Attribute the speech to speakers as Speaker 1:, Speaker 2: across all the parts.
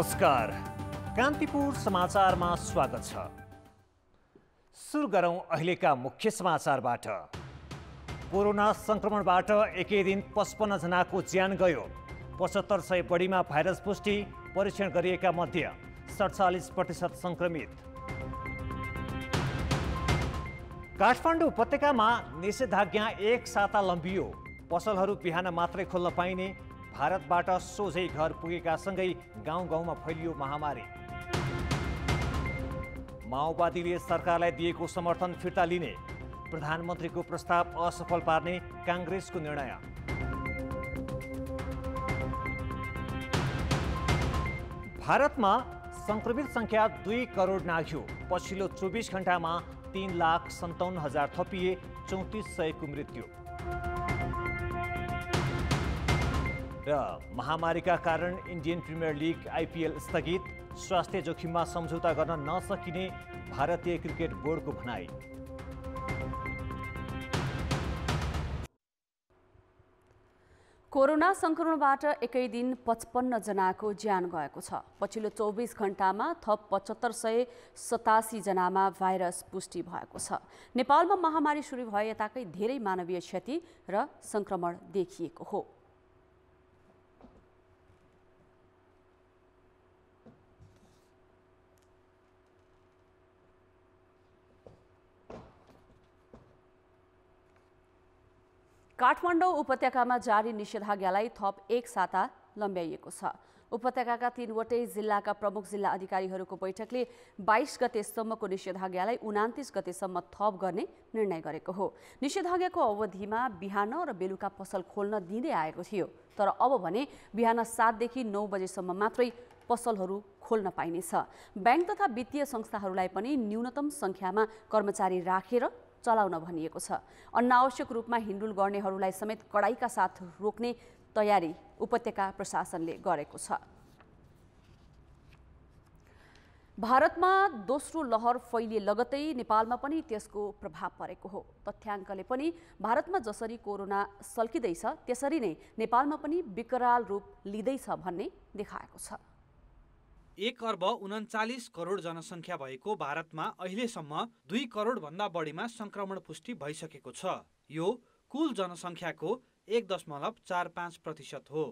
Speaker 1: नमस्कार, कान्तिपुर समाचारमा स्वागत छ। सुरु गरौं अहिलेका मुख्य समाचारबाट। कोरोना संक्रमणबाट एकै दिन 55 जनाको ज्यान गयो। 7500 बढीमा भाइरस पुष्टि, परीक्षण गरिएका मध्ये 47% संक्रमित। काठमाडौँ उपत्यकामा निषेधाज्ञा एक साता लम्बियो। पसलहरू बिहान मात्रै खोल्न पाइने, भारतबाट सोझै घर पुगेका सँगै गाउँ-गाउँमा फैलियो महामारी। माओवादीले सरकारलाई दिएको समर्थन फिर्ता लिने, प्रधानमन्त्रीको प्रस्ताव असफल पार्ने काङ्ग्रेसको निर्णय। भारतमा संक्रमित संख्या 2 करोड नाघ्यो। पछिल्लो 24 घण्टामा 3,57,000 थपिए, 3400 को मृत्यु। र महामारीका कारण इन्डियन प्रिमियर लिग आइपिएल स्थगित, स्वास्थ्य जोखिममा सम्झौता गर्न नसकिने भारतीय क्रिकेट बोर्डको भनाई।
Speaker 2: कोरोना संक्रमणबाट एकै दिन 55 जनाको ज्यान गएको छ। पछिल्लो 24 घण्टामा थप 7587 जनामा भाइरस पुष्टि भएको छ। नेपालमा महामारी सुरु भए यताकै धेरै मानवीय क्षति र संक्रमण देखिएको हो। काठमाडौँ उपत्यकामा जारी निषेधाज्ञालाई थप एक साता लम्ब्याइएको छ। उपत्यकाका 3वटै जिल्लाका प्रमुख जिल्ला अधिकारीहरूको बैठकले 22 गतेसम्मको निषेधाज्ञालाई 29 गतेसम्म थप गर्ने निर्णय गरेको हो। निषेधाज्ञाको अवधिमा बिहान र बेलुका पसल खोल्न दिँदै आएको थियो, तर अब भने बिहान 7 देखि 9 बजेसम्म मात्रै पसलहरू खोल्न पाइनेछ। बैंक तथा वित्तीय संस्थाहरूलाई पनि न्यूनतम संख्यामा कर्मचारी राखेर चलाउन भनिएको छ। अनावश्यक रूपमा हिँडुल गर्नेहरूलाई समेत कडाइका साथ रोक्ने तयारी उपत्यका प्रशासनले गरेको छ। भारतमा दोस्रो लहर फैलिए लगतै नेपालमा पनि त्यसको प्रभाव परेको हो। तथ्याङ्कले पनि भारतमा जसरी कोरोना सल्किँदैछ त्यसरी नै नेपालमा पनि विकराल रूप लिँदैछ भन्ने देखाएको छ।
Speaker 3: 1 अर्ब 39 करोड जनसङ्ख्या भएको भारतमा अहिलेसम्म 2 करोड भन्दा बढीमा संक्रमण पुष्टि भइसकेको छ। यो कुल जनसङ्ख्याको 1.45% हो।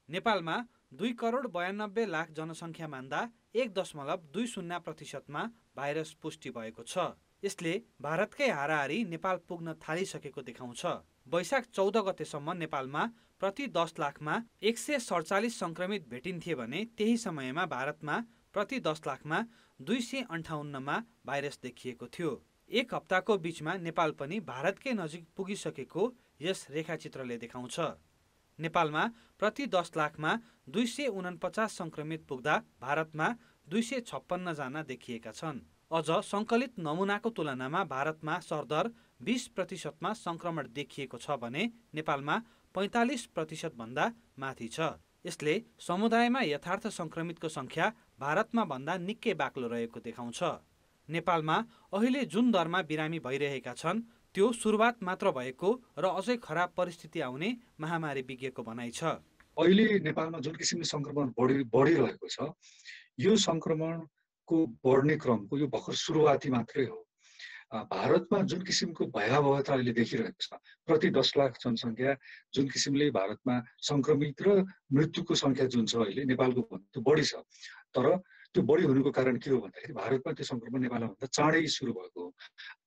Speaker 3: नेपालमा 2 करोड 92 लाख जनसङ्ख्या मान्दा 1.20% मा भाइरस पुष्टि भएको छ। यसले भारतकै हाराहारी नेपाल पुग्न थालिसकेको देखाउँछ। वैशाख 14 गतेसम्म नेपालमा प्रति 10 लाखमा 147 संक्रमित भेटिन्थे भने त्यही समयमा भारतमा प्रति 10 लाखमा 258 मा भाइरस देखिएको थियो। एक हप्ताको बीचमा नेपाल पनि भारतकै नजिक पुगिसकेको यस रेखाचित्रले देखाउँछ। नेपालमा प्रति 10 लाखमा 249 संक्रमित पुग्दा भारतमा 256 जना देखिएका छन्। अझ सङ्कलित नमुनाको तुलनामा भारतमा सरदर 20% मा संक्रमण देखिएको छ भने नेपालमा 45% भन्दा माथि छ। यसले समुदायमा यथार्थ संक्रमितको संख्या भारतमा भन्दा निकै बाक्लो रहेको देखाउँछ। नेपालमा अहिले जुन दरमा बिरामी भइरहेका छन् त्यो सुरुवात मात्र भएको र अझै खराब परिस्थिति आउने महामारी विज्ञको भनाइ छ।
Speaker 4: अहिले नेपालमा जुन किसिमले संक्रमण बढिरहेको छ, यो संक्रमणको बढ्ने क्रमको यो भर्खर सुरुवाती मात्रै हो। भारतमा जुन किसिमको भयावहता अहिले देखिरहेको छ, प्रति 10 लाख जनसङ्ख्या जुन किसिमले भारतमा संक्रमित र मृत्युको संख्या जुन छ अहिले नेपालको भन्दा बढी छ। तर त्यो बढी हुनुको कारण के हो भन्दाखेरि भारतमा त्यो संक्रमण नेपालमा भन्दा चाँडै सुरु भएको हो।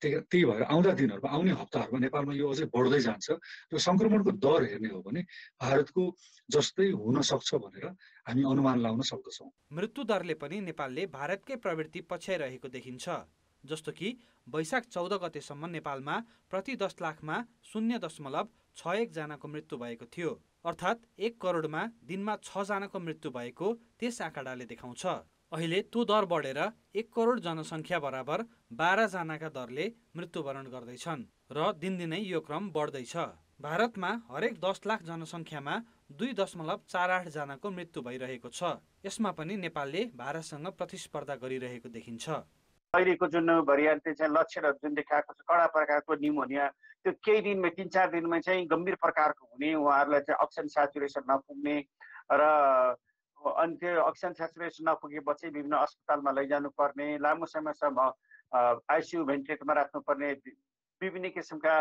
Speaker 4: त्यही भएर आउँदा दिनहरूमा, आउने हप्ताहरूमा नेपालमा यो अझै बढ्दै जान्छ र संक्रमणको दर हेर्ने हो भने भारतको जस्तै हुन सक्छ भनेर हामी अनुमान लाउन सक्दछौँ।
Speaker 3: मृत्यु दरले पनि नेपालले भारतकै प्रवृत्ति पछ्याइरहेको देखिन्छ। जस्तो कि वैशाख 14 गतेसम्म नेपालमा प्रति 10 लाखमा 0.61 जनाको मृत्यु भएको थियो। अर्थात् 1 करोडमा दिनमा 6 जनाको मृत्यु भएको त्यस आँकडाले देखाउँछ। अहिले त्यो दर बढेर 1 करोड जनसङ्ख्या बराबर 12 जनाका दरले मृत्युवरण गर्दैछन् र दिनदिनै यो क्रम बढ्दैछ। भारतमा हरेक 10 लाख जनसङ्ख्यामा 2.48 जनाको मृत्यु भइरहेको छ। यसमा पनि नेपालले भारतसँग प्रतिस्पर्धा गरिरहेको देखिन्छ।
Speaker 5: अहिलेको जुन भरियान्टले चाहिँ लक्षणहरू जुन देखाएको छ, कडा प्रकारको न्युमोनिया, त्यो केही दिनमै 3-4 दिनमै चाहिँ गम्भीर प्रकारको हुने, उहाँहरूलाई चाहिँ अक्सिजन स्याचुरेसन नपुग्ने र अनि त्यो अक्सिजन स्याचुरेसन नपुगेपछि विभिन्न अस्पतालमा लैजानु पर्ने, लामो समयसम्म आइसियु भेन्टिलेटरमा राख्नुपर्ने, विभिन्न किसिमका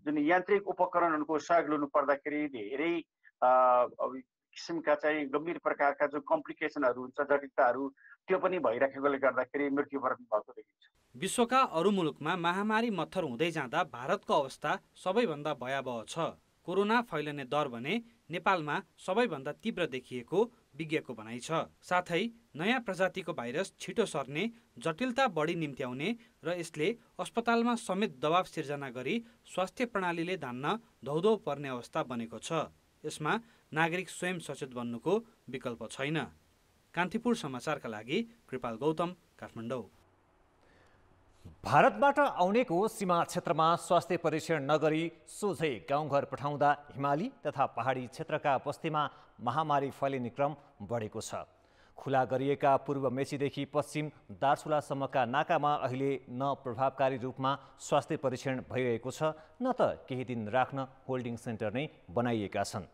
Speaker 5: जुन यान्त्रिक उपकरणहरूको सहयोग लिनु पर्दाखेरि धेरै किसिमका चाहिँ गम्भीर प्रकारका जो कम्प्लिकेसनहरू हुन्छ, जटिलताहरू त्यो पनि भइराखेकोले गर्दाखेरि मृत्युवरण भएको देखिन्छ।
Speaker 3: विश्वका अरू मुलुकमा महामारी मत्थर हुँदै जाँदा भारतको अवस्था सबैभन्दा भयावह छ। कोरोना फैलने दर भने नेपालमा सबैभन्दा तीव्र देखिएको विज्ञको भनाइ छ। साथै नयाँ प्रजातिको भाइरस छिटो सर्ने, जटिलता बढी निम्त्याउने र यसले अस्पतालमा समेत दबाव सिर्जना गरी स्वास्थ्य प्रणालीले धान्न धौधौ पर्ने अवस्था बनेको छ। यसमा नागरिक स्वयं सचेत बन्नुको विकल्प छैन। कान्तिपुर समाचारका लागि कृपाल गौतम, काठमाडौँ।
Speaker 1: भारतबाट आउनेको सीमा क्षेत्रमा स्वास्थ्य परीक्षण नगरी सोझै गाउँघर पठाउँदा हिमाली तथा पहाडी क्षेत्रका बस्तीमा महामारी फैलिने क्रम बढेको छ। खुला गरिएका पूर्व मेचीदेखि पश्चिम दार्चुलासम्मका नाकामा अहिले न प्रभावकारी रूपमा स्वास्थ्य परीक्षण भइरहेको छ, न त केही दिन राख्न होल्डिङ सेन्टर नै बनाइएका छन्।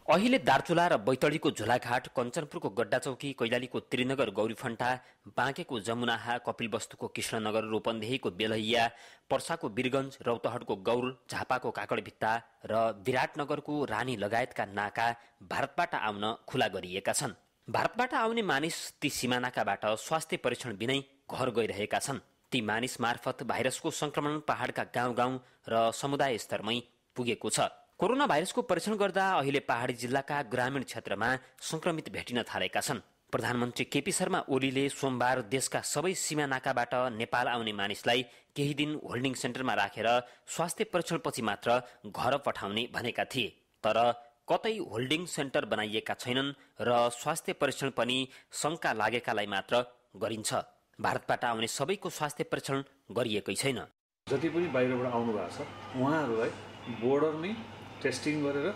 Speaker 6: अहिले दार्चुला र बैतडीको झुलाघाट, कञ्चनपुरको गड्डाचौकी, कैलालीको त्रिनगर गौरीफन्टा, बाँकेको जमुनाहा, कपिलवस्तुको कृष्णनगर, रूपन्देहीको बेलहैया, पर्साको वीरगञ्ज, रौतहटको गौर, झापाको काकडभित्ता र विराटनगरको रानी लगायतका नाका भारतबाट आउन खुला गरिएका छन्। भारतबाट आउने मानिस ती सीमानाकाबाट स्वास्थ्य परीक्षण बिनै घर गइरहेका छन्। ती मानिस मार्फत भाइरसको संक्रमण पहाडका गाउँ गाउँ र समुदाय स्तरमै पुगेको छ। कोरोना भाइरसको परीक्षण गर्दा अहिले पहाडी जिल्लाका ग्रामीण क्षेत्रमा संक्रमित भेटिन थालेका छन्। प्रधानमन्त्री केपी शर्मा ओलीले सोमबार देशका सबै सीमा नाकाबाट नेपाल आउने मानिसलाई केही दिन होल्डिङ सेन्टरमा राखेर स्वास्थ्य परीक्षणपछि मात्र घर पठाउने भनेका थिए। तर कतै होल्डिङ सेन्टर बनाइएका छैनन् र स्वास्थ्य परीक्षण पनि शंका लागेकालाई मात्र गरिन्छ। भारतबाट आउने सबैको स्वास्थ्य परीक्षण गरिएकै छैन।
Speaker 7: जति पनि बाहिरबाट आउनु भएको छ उहाँहरूलाई बोर्डरमै टेस्टिङ गरेर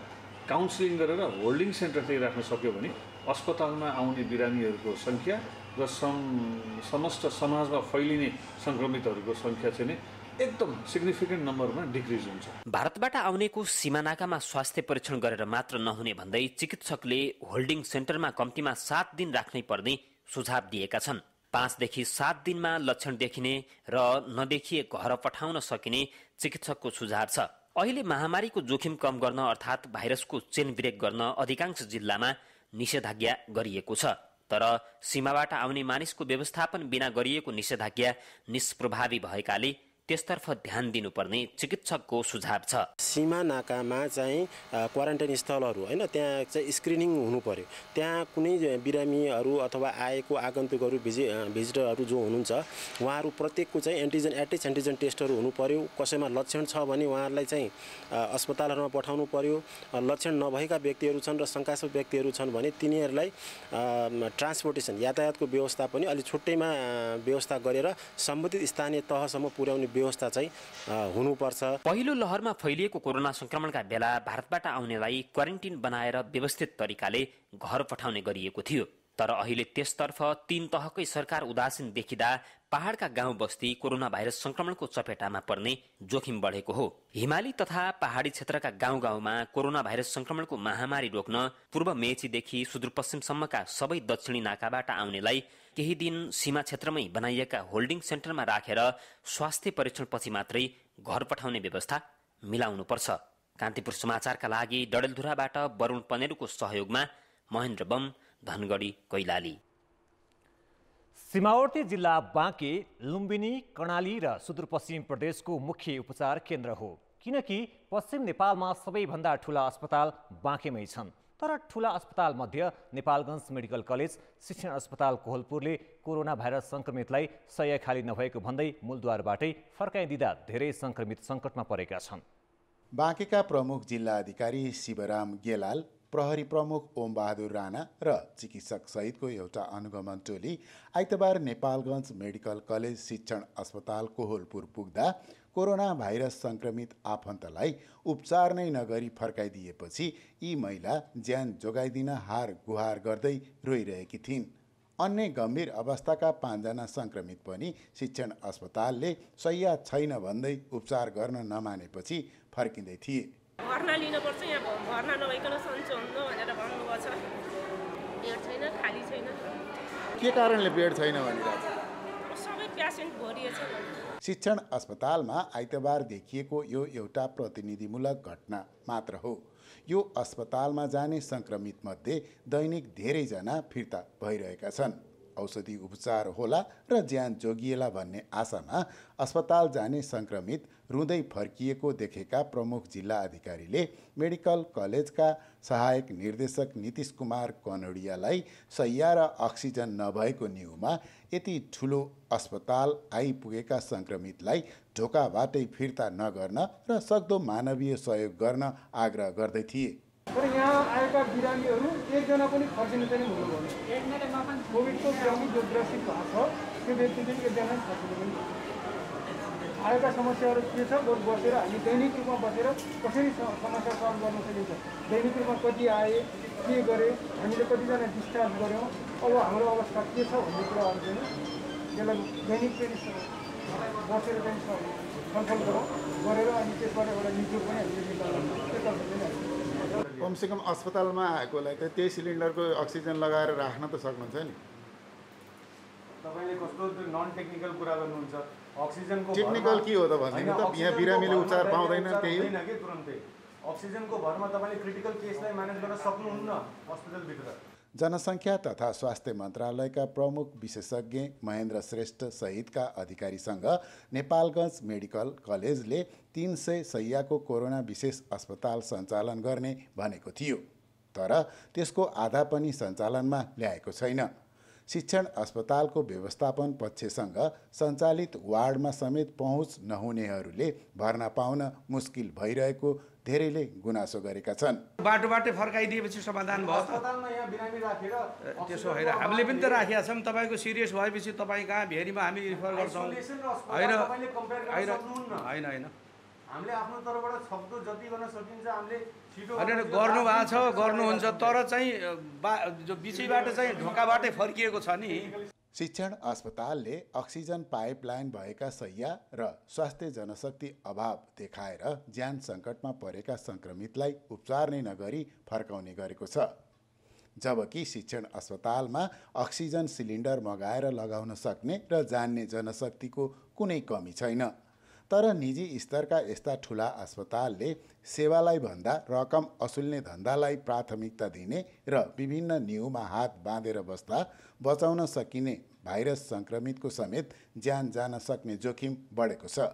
Speaker 7: काउन्सिलिङ गरेर होल्डिङ सेन्टर चाहिँ राख्न सक्यो भने अस्पतालमा आउने बिरामीहरूको सङ्ख्या र समस्त समाजमा फैलिने सङ्क्रमितहरूको सङ्ख्या चाहिँ एकदम सिग्निफिकेन्ट नम्बरमा डिक्रिज हुन्छ।
Speaker 6: भारतबाट आउनेको सीमानाकामा स्वास्थ्य परीक्षण गरेर मात्र नहुने भन्दै चिकित्सकले होल्डिङ सेन्टरमा कम्तीमा 7 दिन राख्नै पर्ने सुझाव दिएका छन्। 5 देखि 7 दिनमा लक्षण देखिने र नदेखिए घर पठाउन सकिने चिकित्सकको सुझाव छ। अहिले महामारीको जोखिम कम गर्न अर्थात् भाइरसको चेन ब्रेक गर्न अधिकांश जिल्लामा निषेधाज्ञा गरिएको छ। तर सीमाबाट आउने मानिसको व्यवस्थापन बिना गरिएको निषेधाज्ञा निष्प्रभावी भएकाले त्यसतर्फ ध्यान दिनुपर्ने चिकित्सकको सुझाव छ।
Speaker 8: सीमा नाकामा चाहिँ क्वारेन्टाइन स्थलहरू हैन, त्यहाँ चाहिँ स्क्रिनिङ हुनु पर्यो। त्यहाँ कुनै बिरामीहरू अथवा आएको आगन्तुकहरू भिजिटरहरू जो हुनुहुन्छ उहाँहरू प्रत्येकको चाहिँ एन्टिजन टेस्टहरू हुनु पर्यो। कसैमा लक्षण छ भने उहाँहरूलाई चाहिँ अस्पतालहरूमा पठाउनु पर्यो। लक्षण नभएका व्यक्तिहरू छन् र शङ्कास्पद व्यक्तिहरू छन् भने तिनीहरूलाई ट्रान्सपोर्टेसन यातायातको व्यवस्था पनि अलि छुट्टैमा व्यवस्था गरेर सम्बन्धित स्थानीय तहसम्म पुर्याउने व्यवस्था चाहिँ हुनुपर्छ।
Speaker 6: पहिलो लहरमा फैलिएको कोरोना संक्रमणका बेला भारतबाट आउनेलाई क्वारेन्टिन बनाएर व्यवस्थित तरिकाले घर पठाउने गरिएको थियो। तर अहिले त्यसतर्फ 3 तहकै सरकार उदासीन देखिँदा पहाडका गाउँ बस्ती कोरोना भाइरस संक्रमणको चपेटामा पर्ने जोखिम बढेको हो। हिमाली तथा पहाडी क्षेत्रका गाउँ गाउँमा कोरोना भाइरस संक्रमणको महामारी रोक्न पूर्व मेचीदेखि सुदूरपश्चिमसम्मका सबै दक्षिणी नाकाबाट आउनेलाई केही दिन सीमा क्षेत्रमै बनाइएका होल्डिङ सेन्टरमा राखेर स्वास्थ्य परीक्षणपछि मात्रै घर पठाउने व्यवस्था मिलाउनुपर्छ। कान्तिपुर समाचारका लागि डडेलधुराबाट वरुण पनेरुको सहयोगमा महेन्द्र बम, धनगढी, कैलाली।
Speaker 1: सीमावर्ती जिल्ला बाँके, लुम्बिनी, कर्णाली र सुदूरपश्चिम प्रदेशको मुख्य उपचार केन्द्र हो, किनकि पश्चिम नेपालमा सबैभन्दा ठूला अस्पताल बाँकेमै छन्। तर ठूला अस्पताल मध्य नेपालगञ्ज मेडिकल कलेज, शिक्षण अस्पताल कोहलपुरले कोरोना भाइरस संक्रमितलाई सय खाली नभएको भन्दै मूलद्वारबाटै फर्काइदिँदा धेरै संक्रमित सङ्कटमा परेका छन्।
Speaker 9: बाँकेका प्रमुख जिल्ला अधिकारी शिवराम गेलाल, प्रहरी प्रमुख ओम बहादुर राणा र चिकित्सक सहितको एउटा अनुगमन टोली आइतबार नेपालगञ्ज मेडिकल कलेज शिक्षण अस्पताल कोहलपुर पुग्दा कोरोना भाइरस संक्रमित आफन्तलाई उपचार नै नगरी फर्काइदिएपछि यी महिला ज्यान जोगाइदिन हार गुहार गर्दै रोइरहेकी थिइन्। अन्य गम्भीर अवस्थाका 5 जना संक्रमित पनि शिक्षण अस्पतालले सह्य छैन भन्दै उपचार गर्न नमानेपछि फर्किँदै थिए।
Speaker 10: भर्ना लिनुपर्छ, यहाँ भर्ना नभइकन सन्चो हुन्न भनेर भन्नुभएको छ। बेड छैन, खाली छैन।
Speaker 9: के कारणले बेड छैन भनिरहेको छ?
Speaker 10: सबै पेसेन्ट भरिएछ।
Speaker 9: शिक्षण अस्पतालमा आइतबार देखिएको यो एउटा प्रतिनिधिमूलक घटना मात्र हो। यो अस्पतालमा जाने सङ्क्रमित मध्ये दैनिक धेरैजना फिर्ता भइरहेका छन्। औषधि उपचार होला र ज्यान जोगिएला भन्ने आशामा अस्पताल जाने सङ्क्रमित रुँदै फर्किएको देखेका प्रमुख जिल्ला अधिकारीले मेडिकल कलेजका सहायक निर्देशक नीतिश कुमार कनौडियालाई शैय्या र अक्सिजन नभएको न्युमा यति ठुलो अस्पताल आइपुगेका सङ्क्रमितलाई ढोकाबाटै फिर्ता नगर्न र सक्दो मानवीय सहयोग गर्न आग्रह गर्दै थिए।
Speaker 11: तर यहाँ आएका बिरामीहरू एकजना पनि फर्किनु पनि हुनुभयो। कोभिडको बिरामी जो ग्रसित भएको छ त्यो व्यक्ति पनि एकजना फर्किनु पनि आएका समस्याहरू के छ बसेर हामी दैनिक रूपमा बसेर कसरी समस्या सल्भ गर्न सकिन्छ, दैनिक रूपमा कति आए, के गरे, हामीले कतिजना डिस्चार्ज गऱ्यौँ, अब हाम्रो अवस्था के छ भन्ने कुराहरू चाहिँ यसलाई दैनिक पनि बसेर चाहिँ छलफल गरौँ गरेर अनि त्यसबाट एउटा नीति पनि हामीले निकाल्नु।
Speaker 9: कमसेकम अस्पतालमा आएकोलाई त त्यही सिलिन्डरको अक्सिजन लगाएर राख्न त सक्नुहुन्छ नि।
Speaker 11: तपाईँले कस्तो नन टेक्निकल कुरा गर्नुहुन्छ? अक्सिजनको
Speaker 9: टेक्निकल के हो त भन्दिनु त? यहाँ बिरामीले उपचार पाउँदैन त्यही हो
Speaker 11: कि तुरन्तै अक्सिजनको भरमा तपाईँले क्रिटिकल केसलाई म्यानेज गर्न सक्नुहुन्न अस्पतालभित्र।
Speaker 9: जनसङ्ख्या तथा स्वास्थ्य मन्त्रालयका प्रमुख विशेषज्ञ महेन्द्र श्रेष्ठ सहितका अधिकारीसँग नेपालगञ्ज मेडिकल कलेजले 300 शैय्याको कोरोना विशेष अस्पताल सञ्चालन गर्ने भनेको थियो, तर त्यसको आधा पनि सञ्चालनमा ल्याएको छैन। शिक्षण अस्पतालको व्यवस्थापन पक्षसँग सञ्चालित वार्डमा समेत पहुँच नहुनेहरूले भर्ना पाउन मुस्किल भइरहेको धेरैले गुनासो गरेका छन्।
Speaker 12: बाटोबाटै फर्काइदिएपछि समाधान भयो।
Speaker 11: अस्पतालमा यहाँ बिरामी राखेर
Speaker 12: त्यसो होइन, हामीले पनि त राखेका छौँ। तपाईँको सिरियस भएपछि तपाईँ कहाँ भेरीमा हामी रिफर गर्छौँ। होइन
Speaker 11: हामीले आफ्नो तर्फबाट सक्दो जति गर्न सकिन्छ हामीले छिटो
Speaker 12: गर्नु भएको छ, गर्नुहुन्छ, तर चाहिँ बिचैबाट चाहिँ ढोकाबाटै फर्किएको छ नि।
Speaker 9: शिक्षण अस्पतालले अक्सिजन पाइपलाइन भएका शैय्या र स्वास्थ्य जनशक्ति अभाव देखाएर ज्यान सङ्कटमा परेका सङ्क्रमितलाई उपचार नै नगरी फर्काउने गरेको छ, जबकि शिक्षण अस्पतालमा अक्सिजन सिलिन्डर मगाएर लगाउन सक्ने र जान्ने जनशक्तिको कुनै कमी छैन। तर निजी स्तरका यस्ता ठुला अस्पतालले सेवालाई भन्दा रकम असुल्ने धन्दालाई प्राथमिकता दिने र विभिन्न न्युमा हात बाँधेर बस्दा बचाउन सकिने भाइरस सङ्क्रमितको समेत ज्यान जान सक्ने जोखिम बढेको छ।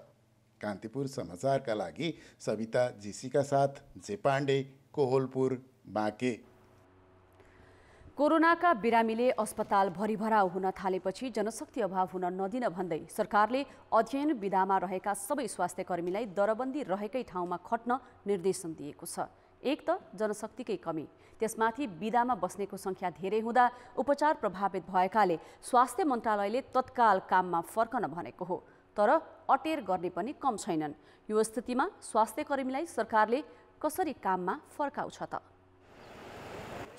Speaker 9: कान्तिपुर समाचारका लागि सविता जीसीका साथ जे पाण्डे, कोहलपुर, बाँके।
Speaker 2: कोरोनाका बिरामीले अस्पताल भरिभराउ हुन थालेपछि जनशक्ति अभाव हुन नदिन भन्दै सरकारले अध्ययन विधामा रहेका सबै स्वास्थ्य कर्मीलाई दरबन्दी रहेकै ठाउँमा खट्न निर्देशन दिएको छ। एक त जनशक्तिकै कमी, त्यसमाथि विधामा बस्नेको सङ्ख्या धेरै हुँदा उपचार प्रभावित भएकाले स्वास्थ्य मन्त्रालयले तत्काल काममा फर्कन भनेको हो, तर अटेर गर्ने पनि कम छैनन्। यो स्थितिमा स्वास्थ्य कर्मीलाई सरकारले कसरी काममा फर्काउँछ त?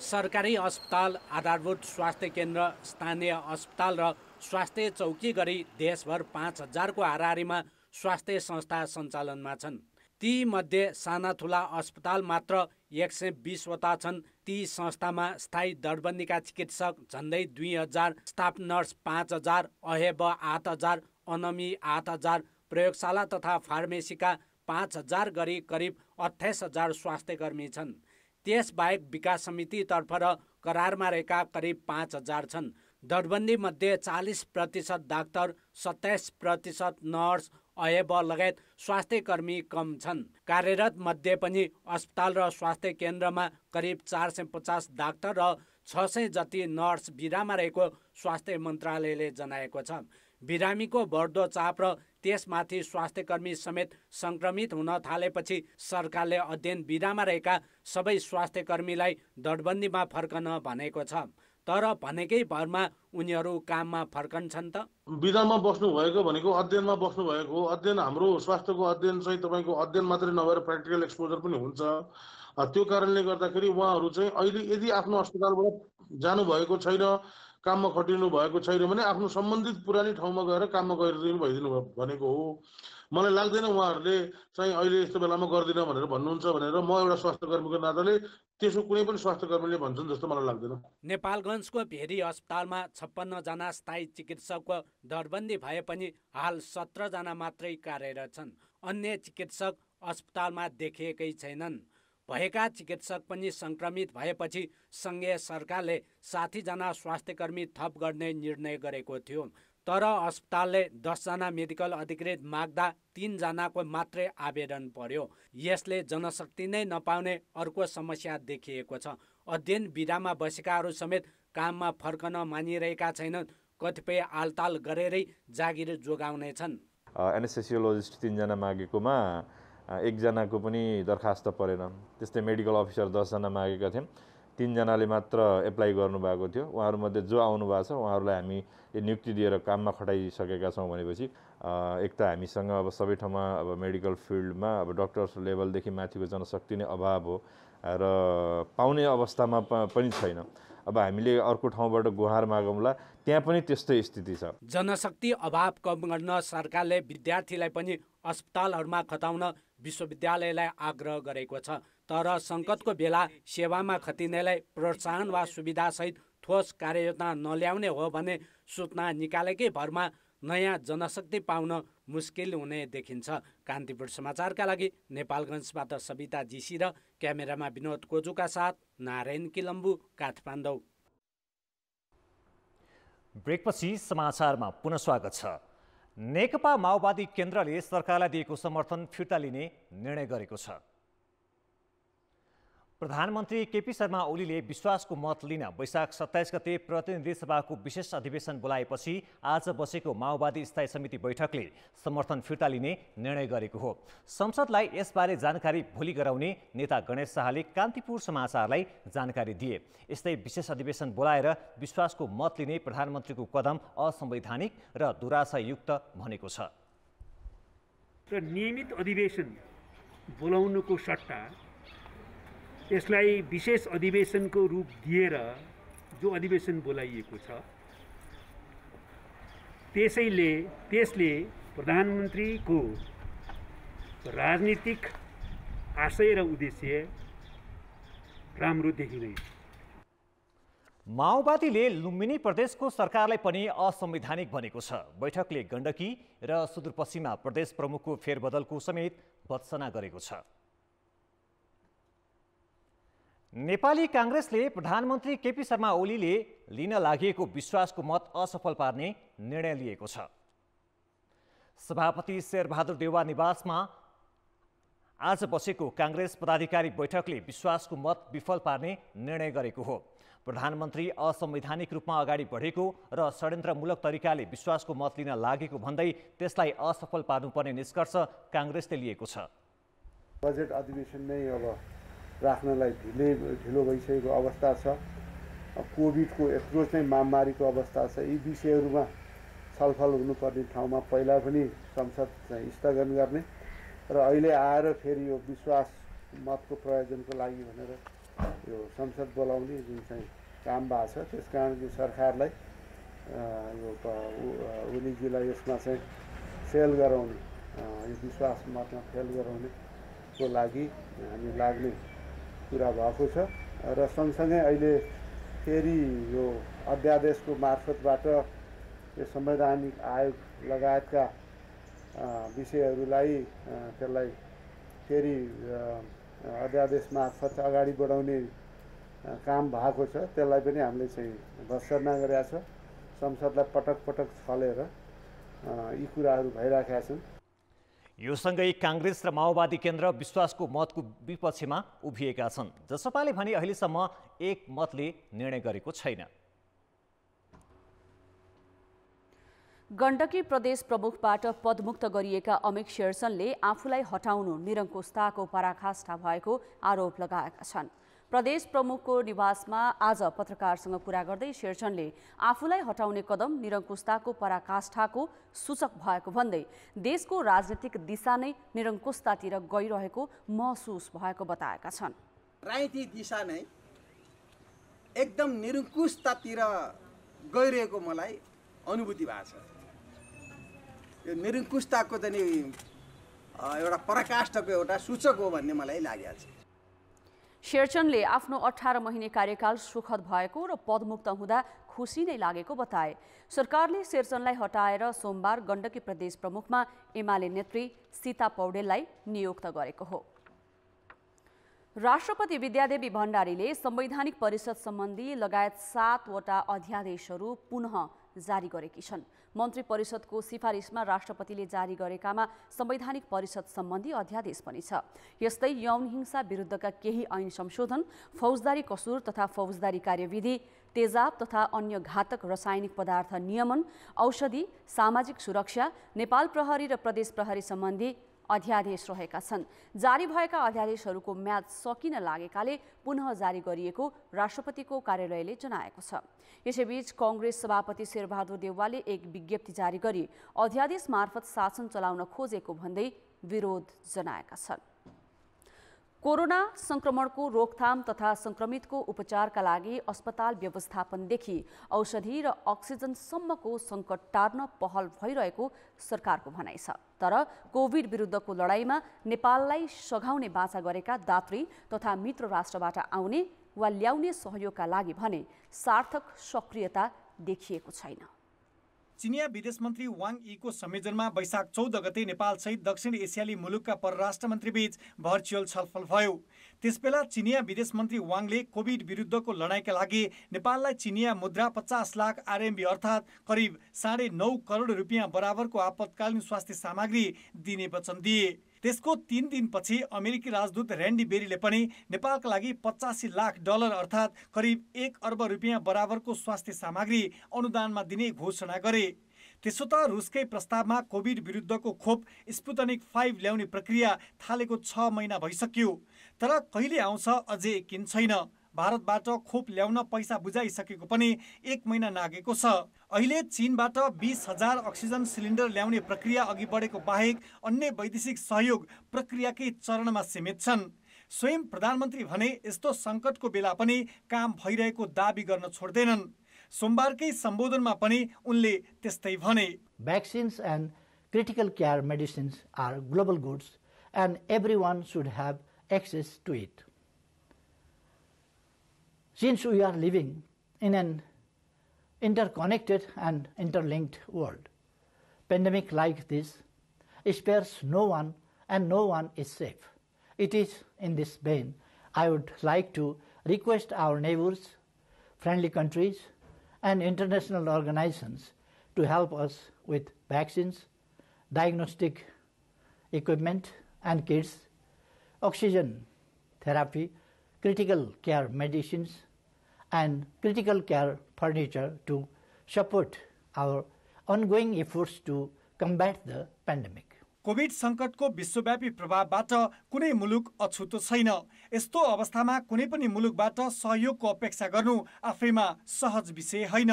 Speaker 3: सरकारी अस्पताल, आधारभूत स्वास्थ्य केन्द्र, स्थानीय अस्पताल र स्वास्थ्य चौकी गरी देशभर 5000 को हाराहारीमा स्वास्थ्य संस्था सञ्चालनमा छन्। ती मध्ये साना ठुला अस्पताल मात्र 120 वटा छन्। ती संस्थामा स्थायी दरबन्दीका चिकित्सक झन्डै 2000, स्टाफ नर्स 5000, अहेब 8000, अनमी 8000, प्रयोगशाला तथा फार्मेसीका 5000 गरी करिब 28000 स्वास्थ्य कर्मी छन्। त्यसबाहेक विकास समितितर्फ र करारमा रहेका करिब 5000 छन्। दरबन्दी मध्ये 40% डाक्टर, 27% नर्स, अहेब लगायत स्वास्थ्य कर्मी कम छन्। कार्यरत मध्ये पनि अस्पताल र स्वास्थ्य केन्द्रमा करिब 450 डाक्टर र 600 जति नर्स बिरामा रहेको स्वास्थ्य मन्त्रालयले जनाएको छ। बिरामीको बढ्दो चाप र त्यसमाथि स्वास्थ्य कर्मी समेत सङ्क्रमित हुन थालेपछि सरकारले अध्ययन बिरामा रहेका सबै स्वास्थ्य कर्मीलाई दरबन्दीमा फर्कन भनेको छ। तर भनेकै भरमा उनीहरू काममा फर्कन्छन् त?
Speaker 13: बिदामा बस्नु भएको भनेको अध्ययनमा बस्नु भएको हो। अध्ययन हाम्रो स्वास्थ्यको अध्ययन चाहिँ तपाईँको अध्ययन मात्रै नभएर प्र्याक्टिकल एक्सपोजर पनि हुन्छ। त्यो कारणले गर्दाखेरि उहाँहरू चाहिँ अहिले यदि आफ्नो अस्पतालबाट जानुभएको छैन, काममा खटिनु भएको छैन भने आफ्नो सम्बन्धित पुरानी ठाउँमा गएर काममा गरिदिनु भइदिनु भनेको हो। मलाई लाग्दैन उहाँहरूले चाहिँ अहिले यस्तो बेलामा गर्दिनँ भनेर भन्नुहुन्छ भनेर म एउटा स्वास्थ्य कर्मीको नाताले त्यसो कुनै पनि स्वास्थ्य कर्मीले भन्छन् जस्तो मलाई लाग्दैन।
Speaker 14: नेपालगञ्जको भेरी अस्पतालमा 56 जना स्थायी चिकित्सकको दरबन्दी भए पनि हाल 17 जना मात्रै कार्यरत छन्। अन्य चिकित्सक अस्पतालमा देखिएकै छैनन्। भएका चिकित्सक पनि संक्रमित भएपछि सङ्घीय सरकारले 60 जना स्वास्थ्यकर्मी थप गर्ने निर्णय गरेको थियो। तर अस्पतालले 10 जना मेडिकल अधिकृत माग्दा 3 जनाको मात्रै आवेदन पर्यो। यसले जनशक्ति नै नपाउने अर्को समस्या देखिएको छ। अध्ययन विधामा बसेकाहरू समेत काममा फर्कन मानिरहेका छैनन्। कतिपय आलताल गरेरै जागिर जोगाउने छन्।
Speaker 15: एनेस्थेसियोलोजिस्ट 3 जना मागेकोमा 1 जनाको पनि दरखास्त परेन। त्यस्तै मेडिकल अफिसर 10 जना मागेका थियौँ, 3 जनाले मात्र एप्लाई गर्नुभएको थियो। उहाँहरूमध्ये जो आउनु भएको छ उहाँहरूलाई हामी नियुक्ति दिएर काममा खटाइसकेका छौँ भनेपछि एक त हामीसँग अब सबै ठाउँमा अब मेडिकल फिल्डमा अब डक्टर्स लेभलदेखि माथिको जनशक्ति नै अभाव हो र पाउने अवस्थामा पनि छैन। अब हामीले अर्को ठाउँबाट गुहार मागौँला, त्यहाँ पनि त्यस्तै स्थिति छ।
Speaker 14: जनशक्ति अभाव कम गर्न सरकारले विद्यार्थीलाई पनि अस्पतालहरूमा खटाउन विश्वविद्यालयलाई आग्रह गरेको छ। तर सङ्कटको बेला सेवामा खटिनेलाई प्रोत्साहन वा सुविधासहित ठोस कार्ययोजना नल्याउने हो भने सूचना निकालेकै भरमा नयाँ जनशक्ति पाउन मुस्किल हुने देखिन्छ। कान्तिपुर समाचारका लागि नेपालगञ्जबाट सविता जीसी र क्यामेरामा विनोद कोजुका साथ नारायण किलम्बु, काठमाडौँ।
Speaker 1: ब्रेकपछि समाचारमा पुनः स्वागत छ। नेकपा माओवादी केन्द्रले सरकारलाई दिएको समर्थन फिर्ता लिने निर्णय गरेको छ। प्रधानमन्त्री केपी शर्मा ओलीले विश्वासको मत लिन वैशाख 27 गते प्रतिनिधि सभाको विशेष अधिवेशन बोलाएपछि आज बसेको माओवादी स्थायी समिति बैठकले समर्थन फिर्ता लिने निर्णय गरेको हो। संसदलाई यसबारे जानकारी भोलि गराउने नेता गणेश शाहले कान्तिपुर समाचारलाई जानकारी दिए। यस्तै विशेष अधिवेशन बोलाएर विश्वासको मत लिने प्रधानमन्त्रीको कदम असंवैधानिक र दुराशायुक्त भनेको छ।
Speaker 16: नियमित अधिवेशन बोलाउनुको सट्टा यसलाई विशेष अधिवेशनको रूप दिएर जो अधिवेशन बोलाइएको छ त्यसले प्रधानमन्त्रीको राजनीतिक आशय र उद्देश्य राम्रो देखिँदैन।
Speaker 1: माओवादीले लुम्बिनी प्रदेशको सरकारलाई पनि असंवैधानिक भनेको छ। बैठकले गण्डकी र सुदूरपश्चिममा प्रदेश प्रमुखको फेरबदलको समेत भत्सना गरेको छ। नेपाली काङ्ग्रेसले प्रधानमन्त्री केपी शर्मा ओलीले लिन लागेको विश्वासको मत असफल पार्ने निर्णय लिएको छ। सभापति शेरबहादुर देउवा निवासमा आज बसेको काङ्ग्रेस पदाधिकारी बैठकले विश्वासको मत विफल पार्ने निर्णय गरेको हो। प्रधानमन्त्री असंवैधानिक रूपमा अगाडि बढेको र षड्यन्त्रमूलक तरिकाले विश्वासको मत लिन लागेको भन्दै त्यसलाई असफल पार्नुपर्ने निष्कर्ष काङ्ग्रेसले लिएको छ।
Speaker 17: बजेट अधिवेशन नै अब राख्नलाई ढिलो भइसकेको अवस्था छ। कोभिडको यत्रो चाहिँ महामारीको अवस्था छ। यी विषयहरूमा छलफल हुनुपर्ने ठाउँमा पहिला पनि संसद चाहिँ स्थगन गर्ने र अहिले आएर फेरि यो विश्वास मतको प्रयोजनको लागि भनेर यो संसद बोलाउने जुन चाहिँ काम भएको छ त्यसकारण चाहिँ सरकारलाई यो ओलीजीलाई यसमा चाहिँ फेल गराउने यो विश्वास मतमा फेल गराउनेको लागि हामी लाग्ने कुरा भएको छ र सँगसँगै अहिले फेरि यो अध्यादेशको मार्फतबाट यो संवैधानिक आयोग लगायतका विषयहरूलाई त्यसलाई फेरि अध्यादेश मार्फत अगाडि बढाउने काम भएको छ। त्यसलाई पनि हामीले चाहिँ भर्त्सना गरेका छ। संसदलाई पटक पटक छलेर यी कुराहरू भइराखेका छन्।
Speaker 1: यो सँगै काङ्ग्रेस र माओवादी केन्द्र विश्वासको मतको विपक्षमा उभिएका छन्। जसपाले भने अहिलेसम्म एक मतले निर्णय गरेको छैन।
Speaker 2: गण्डकी प्रदेश प्रमुखबाट पदमुक्त गरिएका अमिक शेरचनले आफूलाई हटाउनु निरङ्कुशताको पराकाष्ठा भएको आरोप लगाएका छन्। प्रदेश प्रमुखको निवासमा आज पत्रकारसँग कुरा गर्दै शेरचनले आफूलाई हटाउने कदम निरङ्कुशताको पराकाष्ठाको सूचक भएको भन्दै देशको राजनीतिक दिशा नै निरङ्कुशतातिर गइरहेको महसुस भएको बताएका छन्।
Speaker 18: राजनीतिक दिशा नै एकदम निरङ्कुशतातिर गइरहेको मलाई अनुभूति भएको छ। यो निरङ्कुशताको चाहिँ एउटा पराकाष्ठको एउटा सूचक हो भन्ने मलाई लागेको छ।
Speaker 2: शेरचनले आफ्नो 18 महिने कार्यकाल सुखद भएको र पदमुक्त हुँदा खुसी नै लागेको बताए। सरकारले शेरचनलाई हटाएर सोमबार गण्डकी प्रदेश प्रमुखमा एमाले नेत्री सीता पौडेललाई नियुक्त गरेको हो। राष्ट्रपति विद्यादेवी भण्डारीले संवैधानिक परिषद सम्बन्धी लगायत 7 वटा अध्यादेशहरू पुनः जारी गरेकी छन्। मन्त्री परिषदको सिफारिसमा राष्ट्रपतिले जारी गरेकामा संवैधानिक परिषद सम्बन्धी अध्यादेश पनि छ। यस्तै यौन हिंसा विरुद्धका केही ऐन संशोधन, फौजदारी कसुर तथा फौजदारी कार्यविधि, तेजाब तथा अन्य घातक रासायनिक पदार्थ नियमन, औषधि, सामाजिक सुरक्षा, नेपाल प्रहरी र प्रदेश प्रहरी सम्बन्धी अध्यादेश रहेका छन्। जारी भएका अध्यादेशहरूको म्याद सकिन लागेकाले पुनः जारी गरिएको राष्ट्रपतिको कार्यालयले जनाएको छ। यसैबीच कांग्रेस सभापति शेरबहादुर देउवाले एक विज्ञप्ति जारी गरी अध्यादेश मार्फत शासन चलाउन खोजेको भन्दै विरोध जनाएका छन्। कोरोना संक्रमणको रोकथाम तथा संक्रमितको उपचारका लागि अस्पताल व्यवस्थापनदेखि औषधि र अक्सिजनसम्मको सङ्कट टार्न पहल भइरहेको सरकारको भनाइ छ। तर कोभिड विरुद्धको लडाईँमा नेपाललाई सघाउने बाचा गरेका दात्री तथा मित्र राष्ट्रबाट आउने वा ल्याउने सहयोगका लागि भने सार्थक सक्रियता देखिएको छैन।
Speaker 1: चिनिया विदेश मन्त्री वाङ यीको संयोजनमा वैशाख 14 गते नेपाल सहित दक्षिण एसियाली मुलुकका परराष्ट्र मन्त्री बीच भर्चुअल छलफल भयो। त्यसबेला चिनिया विदेश मन्त्री वाङले कोभिड विरुद्धको लडाईँका लागि नेपाललाई चिनिया मुद्रा 50 लाख RMB अर्थात् करिब 9.5 करोड रुपियाँ बराबरको आपतकालीन स्वास्थ्य सामग्री दिने वचन दिए। त्यसको 3 दिनपछि अमेरिकी राजदूत र्यान्डी बेरीले पनि नेपालका लागि $85 लाख अर्थात् करिब 1 अर्ब रुपियाँ बराबरको स्वास्थ्य सामग्री अनुदानमा दिने घोषणा गरे। त्यसो त रुसकै प्रस्तावमा कोभिड विरुद्धको खोप स्पुतनिक 5 ल्याउने प्रक्रिया थालेको 6 महिना भइसक्यो। तर कहिले आउँछ अझै यकिन छैन। भारतबाट खोप ल्याउन पैसा बुझाइसकेको पनि 1 महिना नागेको छ। अहिले चीनबाट 20,000 अक्सिजन सिलिन्डर ल्याउने प्रक्रिया अघि बढेको बाहेक अन्य वैदेशिक सहयोग प्रक्रियाकै चरणमा सीमित छन्। स्वयं प्रधानमन्त्री भने यस्तो सङ्कटको बेला पनि काम भइरहेको दाबी गर्न छोड्दैनन्। सोमबारकै सम्बोधनमा पनि उनले त्यस्तै भने।
Speaker 19: Vaccines and critical care medicines are global goods and everyone should have access to it. Since we are living in an interconnected and interlinked world, pandemic like this spares no one and no one is safe. It is in this vein I would like to request our neighbors, friendly countries and international organizations to help us with vaccines, diagnostic equipment and kits, oxygen therapy, critical care medicines and critical care furniture to support our ongoing efforts to combat the pandemic.
Speaker 1: Covid सङ्कटको विश्वव्यापी प्रभावबाट कुनै मुलुक अछुतो छैन। यस्तो अवस्थामा कुनै पनि मुलुकबाट सहयोगको अपेक्षा गर्नु आफैमा सहज विषय होइन।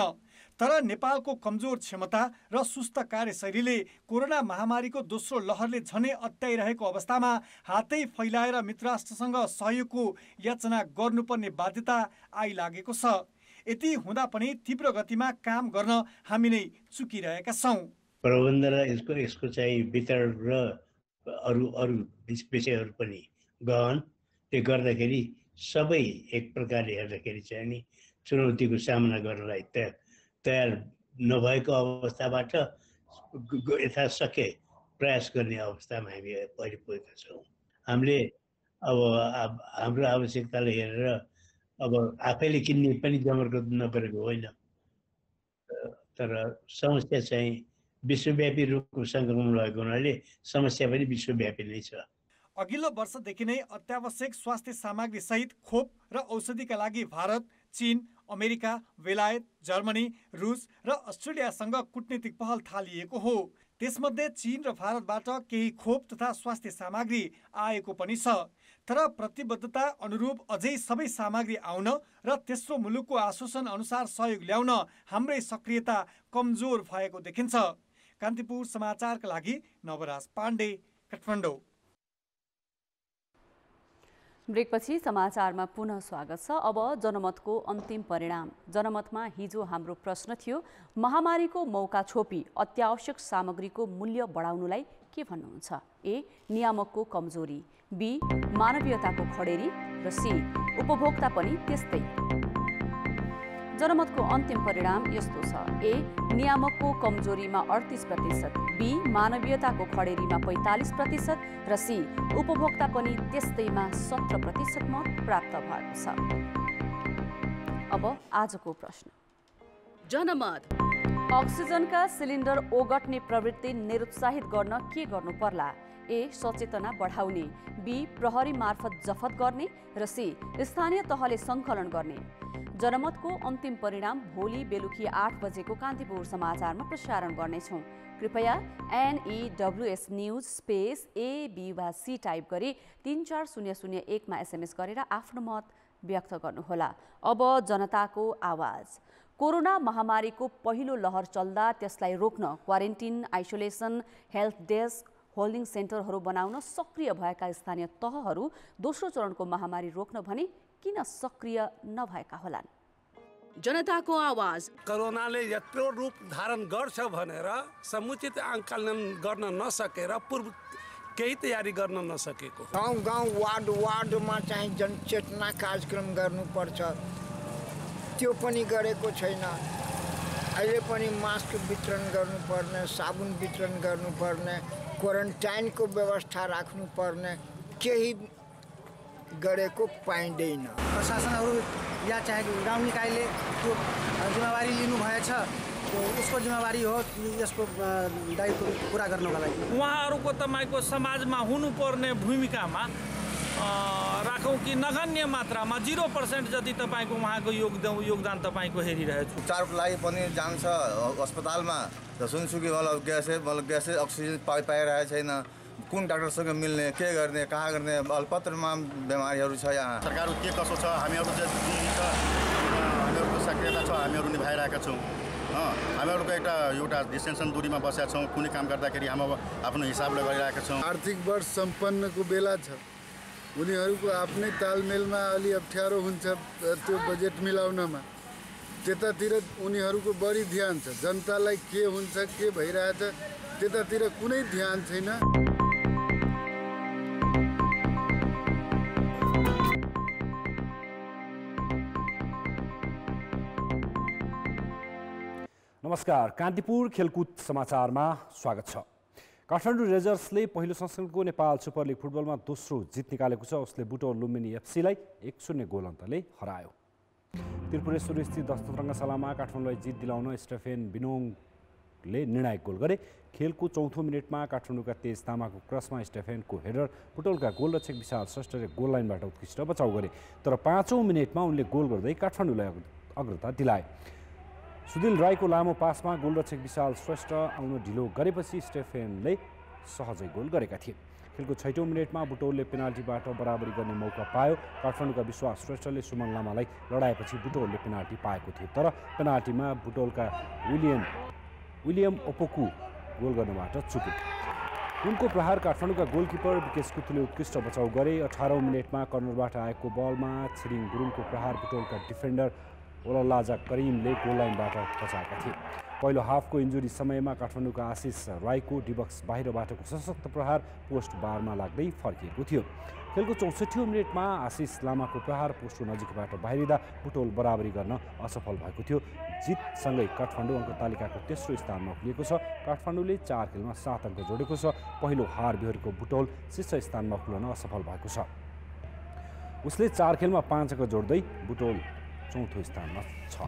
Speaker 1: तर नेपालको कमजोर क्षमता र सुस्त कार्यशैलीले कोरोना महामारीको दोस्रो लहरले झनै अत्याइरहेको अवस्थामा हातै फैलाएर मित्रराष्ट्रसँग सहयोगको याचना गर्नुपर्ने बाध्यता आइलागेको छ। यति हुँदा पनि तीव्र गतिमा काम गर्न हामी नै चुकिरहेका छौँ।
Speaker 20: प्रबन्ध र यसको चाहिँ वितरण र अरू विषयहरू पनि गहन, त्यो गर्दाखेरि सबै एक प्रकारले हेर्दाखेरि चाहिँ नि चुनौतीको सामना गर्नलाई तयार नभएको अवस्थाबाट यथाशक्य प्रयास गर्ने अवस्थामा हामी अहिले पुगेका छौँ। हामीले अब हाम्रो आवश्यकताले हेरेर अब आफैले किन्ने पनि जमर्को नगरेको होइन, तर समस्या चाहिँ विश्वव्यापी रूपको सङ्क्रमण भएको हुनाले समस्या पनि विश्वव्यापी नै छ।
Speaker 1: अघिल्लो वर्षदेखि नै अत्यावश्यक स्वास्थ्य सामग्री सहित खोप र औषधिका लागि भारत, चीन, अमेरिका, बेलायत, जर्मनी, रुस र अस्ट्रेलियासँग कूटनीतिक पहल थालिएको हो। त्यसमध्ये चीन र भारतबाट केही खोप तथा स्वास्थ्य सामग्री आएको पनि छ। तर प्रतिबद्धता अनुरूप अझै सबै सामग्री आउन र तेस्रो मुलुकको आश्वासन अनुसार सहयोग ल्याउन हाम्रै सक्रियता कमजोर भएको देखिन्छ। कान्तिपुर समाचारका लागि नवराज पाण्डे, काठमाडौँ।
Speaker 2: ब्रेकपछि समाचारमा पुनः स्वागत छ। अब जनमतको अन्तिम परिणाम। जनमतमा हिजो हाम्रो प्रश्न थियो, महामारीको मौका छोपी अत्यावश्यक सामग्रीको मूल्य बढाउनुलाई के भन्नुहुन्छ? ए. नियामकको कमजोरी, बी. मानवीयताको खडेरी र सी. उपभोक्ता पनि त्यस्तै। जनमतको अन्तिम परिणाम यस्तो छ। ए. नियामकको कमजोरीमा 38%, बी. मानवीयताको खडेरीमा 45% र सी. उपभोक्ता पनि त्यस्तैमा 17% मत प्राप्त भएको छ। अब आजको प्रश्न। जनमत। अक्सिजनका सिलिन्डर ओगट्ने प्रवृत्ति निरुत्साहित गर्न के गर्नु पर्ला? ए. सचेतना बढाउने, बी. प्रहरी मार्फत जफत गर्ने र सी. स्थानीय तहले सङ्कलन गर्ने। जनमतको अन्तिम परिणाम भोलि बेलुकी 8 बजेको कान्तिपुर समाचारमा प्रसारण गर्नेछौँ। कृपया NEWS न्युज स्पेस AB वा C टाइप गरी 34001 मा SMS गरेर आफ्नो मत व्यक्त गर्नुहोला। अब जनताको आवाज। कोरोना महामारीको पहिलो लहर चल्दा त्यसलाई रोक्न quarantine, isolation, health desk, holding सेन्टरहरू बनाउन सक्रिय भएका स्थानीय तहहरू दोस्रो चरणको महामारी रोक्न भने किन सक्रिय नभएका होलान्? जनताको आवाज।
Speaker 21: कोरोनाले यत्रो रूप धारण गर्छ भनेर समुचित आकलन गर्न नसकेर पूर्व केही तयारी गर्न नसकेको।
Speaker 22: गाउँ गाउँ वार्डमा चाहिँ जनचेतना कार्यक्रम गर्नुपर्छ, त्यो पनि गरेको छैन। अहिले पनि मास्क वितरण गर्नुपर्ने, साबुन वितरण गर्नुपर्ने, क्वारेन्टाइनको व्यवस्था राख्नुपर्ने, केही गरेको पाइँदैन।
Speaker 23: प्रशासनहरू या चाहे गाउँ निकायले त्यो जिम्मेवारी लिनुभएछ, उसको जिम्मेवारी हो यसको दायित्व पुरा गर्नको लागि।
Speaker 12: उहाँहरूको तपाईँको समाजमा हुनुपर्ने भूमिकामा राखौँ कि नगण्य मात्रामा 0% जति तपाईँको उहाँको योगदान तपाईँको हेरिरहेछु।
Speaker 24: उपचारको लागि पनि जान्छ अस्पतालमा, र सुनसुकी ग्यासै अक्सिजन पाइरहेको छैन। कुन डाक्टरसँग मिल्ने, के गर्ने, कहाँ गर्ने, अल्पत्रमा बिमारीहरू छ यहाँ।
Speaker 25: सरकारको के कसो छ, हामीहरू चाहिँ हामीहरूको सक्रियता छ, हामीहरू निभाइरहेका छौँ। हामीहरूको एउटा डिस्टेन्सन दूरीमा बसेका छौँ। कुनै काम गर्दाखेरि हामी आफ्नो हिसाबले गरिरहेका छौँ।
Speaker 26: आर्थिक वर्ष सम्पन्नको बेला छ, उनीहरूको आफ्नै तालमेलमा अलि अप्ठ्यारो हुन्छ त्यो बजेट मिलाउनमा। त्यतातिर उनीहरूको बढी ध्यान छ। जनतालाई के हुन्छ, के भइरहेछ त्यतातिर कुनै ध्यान छैन।
Speaker 27: नमस्कार, कान्तिपुर खेलकुद समाचारमा स्वागत छ। काठमाडौँ रेजर्सले पहिलो संस्करणको नेपाल सुपर लिग फुटबलमा दोस्रो जित निकालेको छ। उसले बुटोल लुम्बिनी एफसीलाई 1-0 गोल अन्तले हरायो। त्रिपुरेश्वर स्थित दशरथ रङ्गशालामा काठमाडौँलाई जित दिलाउन स्टेफेन बिनोङले निर्णायक गोल गरे। खेलको 4औं मिनेटमा काठमाडौँका तेज तामाको क्रसमा स्टेफेनको हेडर बुटोलका गोलरक्षक विशाल श्रेष्ठले गोल लाइनबाट उत्कृष्ट बचाउ गरे, तर 5औं मिनेटमा उनले गोल गर्दै काठमाडौँलाई अग्रता दिलाए। सुधिल राईको लामो पासमा गोलरक्षक विशाल श्रेष्ठ आउन ढिलो गरेपछि स्टेफेनले सहजै गोल गरेका थिए। खेलको 6औं मिनेटमा बुटोलले पेनाल्टीबाट बराबरी गर्ने मौका पायो। काठमाडौँका विश्वास श्रेष्ठले सुमन लामालाई लडाएपछि बुटोलले पेनाल्टी पाएको थियो, तर पेनाल्टीमा बुटोलका विलियम ओपोकु गोल गर्नबाट चुके। उनको प्रहार काठमाडौँका गोलकिपर विकेश कुतुले उत्कृष्ट बचाउ गरे। 18औं मिनेटमा कर्नरबाट आएको बलमा छिरिङ गुरुङको प्रहार बुटोलका डिफेन्डर ओलल्लाजा करिमले गोल लाइनबाट बचाएका थिए। पहिलो हाफको इन्जुरी समयमा काठमाडौँका आशिष राईको डिबक्स बाहिरबाटको सशक्त प्रहार पोस्ट बारमा लाग्दै फर्किएको थियो। खेलको 64औं मिनेटमा आशिष लामाको प्रहार पोस्टको नजिकबाट बाहिरिँदा बुटोल बराबरी गर्न असफल भएको थियो। जितसँगै काठमाडौँ अङ्क तालिकाको तेस्रो स्थानमा उक्लिएको छ। काठमाडौँले 4 खेलमा 7 अङ्क जोडेको छ। पहिलो हार बिहोरेको बुटोल शीर्ष स्थानमा उक्लन असफल भएको छ। उसले 4 खेलमा 5 अङ्क जोड्दै बुटोल 4औं स्थानमा छ।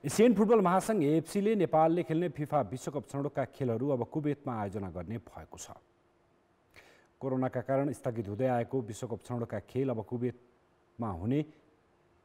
Speaker 27: एसियन फुटबल महासङ्घ एएफसीले नेपालले खेल्ने फिफा विश्वकप छनौटका खेलहरू अब कुवेतमा आयोजना गर्ने भएको छ। कोरोनाका कारण स्थगित हुँदै आएको विश्वकप छनौटका खेल अब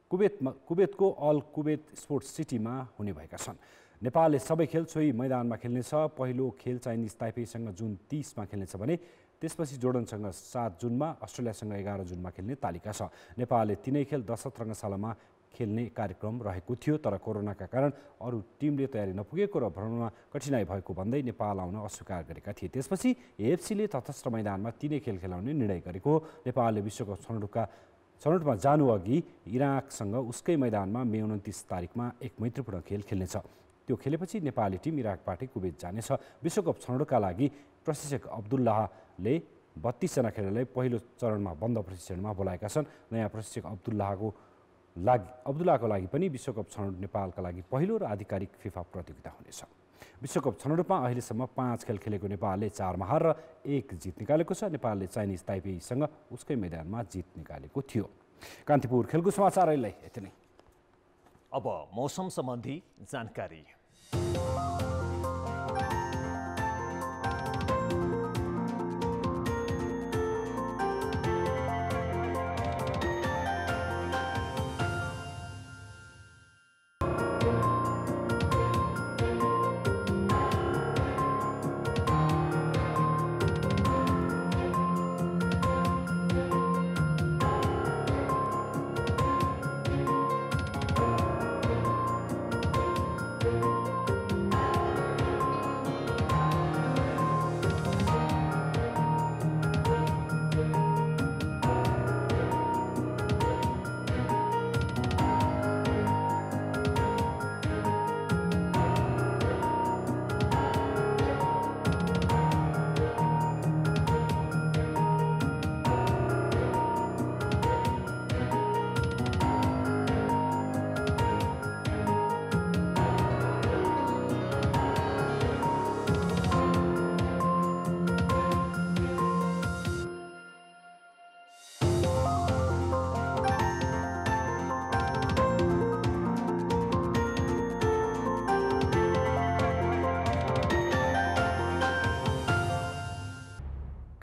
Speaker 27: कुवेतको अल कुवेत स्पोर्ट्स सिटीमा हुने भएका छन्। नेपालले सबै खेल सोही मैदानमा खेल्नेछ। पहिलो खेल चाइनिज ताइपेईसँग जुन 30 मा खेल्नेछ भने त्यसपछि जोर्डनसँग 7 जुनमा, अस्ट्रेलियासँग 11 जुनमा खेल्ने तालिका छ। नेपालले 3 खेल दशरथ रङ्गशालामा खेल्ने कार्यक्रम रहेको थियो, तर कोरोनाका कारण अरू टिमले तयारी नपुगेको र भ्रमणमा कठिनाइ भएको भन्दै नेपाल आउन अस्वीकार गरेका थिए। त्यसपछि एएफसीले तटस्थ मैदानमा तीनै खेल खेलाउने निर्णय गरेको। नेपालले विश्वकप छनौटमा जानुअघि इराकसँग उसकै मैदानमा मे 29 तारिकमा एक मैत्रीपूर्ण खेल खेल्नेछ। त्यो खेलेपछि नेपाली टिम इराकबाटै कुवेत जानेछ। विश्वकप छनौटका लागि प्रशिक्षक अब्दुल्लाहले 32 जना खेलाडीलाई पहिलो चरणमा बन्द प्रशिक्षणमा बोलाएका छन्। नयाँ प्रशिक्षक अब्दुल्लाहको लागि पनि विश्वकप छनौट नेपालका लागि पहिलो र आधिकारिक फिफा प्रतियोगिता हुनेछ। विश्वकप छनौटमा अहिलेसम्म 5 खेल खेलेको नेपालले 4 मा हार र 1 जित निकालेको छ। नेपालले चाइनिज ताइपेईसँग उसकै मैदानमा जित निकालेको थियो। कान्तिपुर खेलकुद समाचार अहिले यति नै।
Speaker 1: अब मौसम सम्बन्धी जानकारी।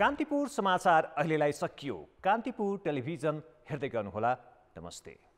Speaker 1: कान्तिपुर समाचार अहिलेलाई सकियो। कान्तिपुर टेलिभिजन हेर्दै गर्नुहोला। नमस्ते।